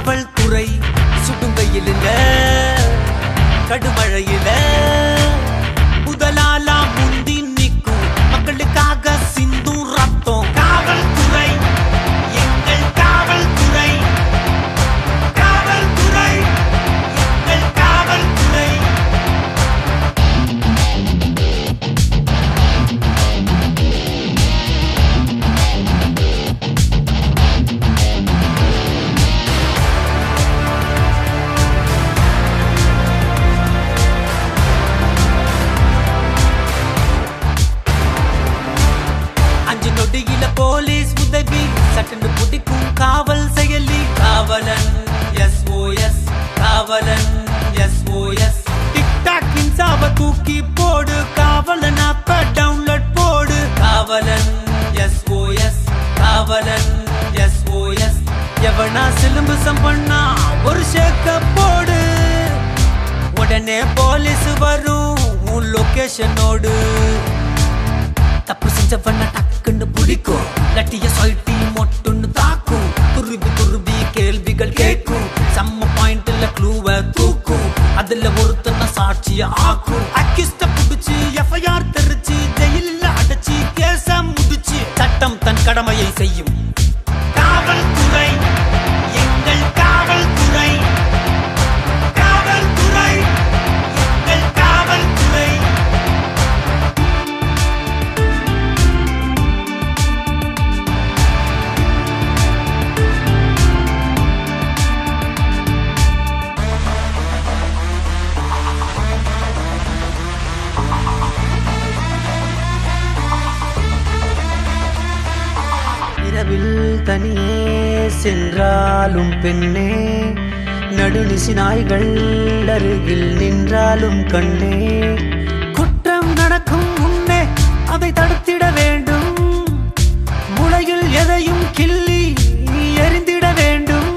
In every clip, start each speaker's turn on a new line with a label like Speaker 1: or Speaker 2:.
Speaker 1: காவல்துறை சுடும் வெயிலில கடுமழையில முதலாலா முந்தி நிற்கும் மக்களுக்காக சிந்தும் ரத்தம். காவல்துறை எங்கள் காவல்துறை, காவல்துறை எங்கள் காவல்துறை. நொடியில போலீஸ் உதவி சட்டன்னு பிடிக்கும் காவல் செயலி. காவலன் SOS, காவலன் SOS. டிக்டாக் இன்சாவ தூக்கி போடு, காவலன் அப்ப டவுன்லோட் போடு. காவலன் SOS, காவலன் SOS. எவனா சிலும்புசம் பண்ணா ஒரு ஷேக்க போடு, உடனே போலீஸ் வரும் உன் லொகேஷனோடு. தப்பு செஞ்சவன டக்குன்னு பிடிக்கும், லட்டிய சொல்லிட்டி மொட்டுன்னு தாக்கும். துருவி துருவி கேள்விகள் கேட்கும், செம்ம பாயிண்ட்ல க்ளூவ தூக்கும். அதுல ஒருத்தன சாட்சிய ஆக்கும். அக்கிஸ்ட புடிச்சு FIR தெரிச்சு ஜெயிலில் அடைச்சி கேச முடிச்சு சட்டம் தன் கடமையை செய்யும். காவல்துறை எங்கள் காவல்துறை, காவல்துறை எங்கள் காவல்துறை. இரவில் தனியே சென்றாலும் பெண்ணே, நடுநிசி நாய்கள் அருகில் நின்றாலும் கண்ணே. குற்றம் நடக்கும் முன்னே அதை தடுத்திட வேண்டும், முளையில் எதையும் கிள்ளி எரிந்திட வேண்டும்.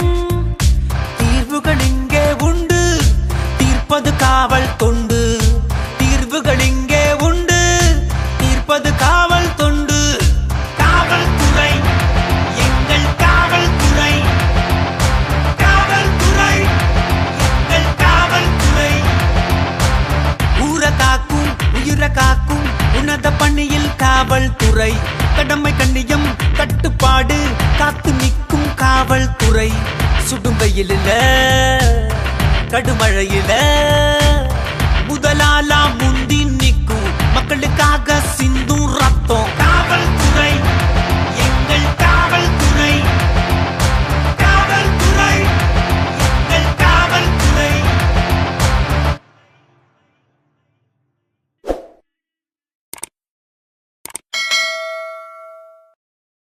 Speaker 1: தீர்வுகள் இங்கே உண்டு, தீர்ப்பது காவல் தொண்டு. தீர்வுகள் இங்கே உண்டு, தீர்ப்பது காவல் தொண்டு. காவல்துறை எங்கள் காவல்துறை, காவல்துறை எங்கள் காவல்துறை. ஊரை காக்கும் உயிரை காக்கும் உன்னத பணியில் காவல்துறை. கடமை கண்ணியம் கட்டுப்பாடு காத்து நிற்கும் காவல்துறை. சுடும் வெயிலில கடுமழையில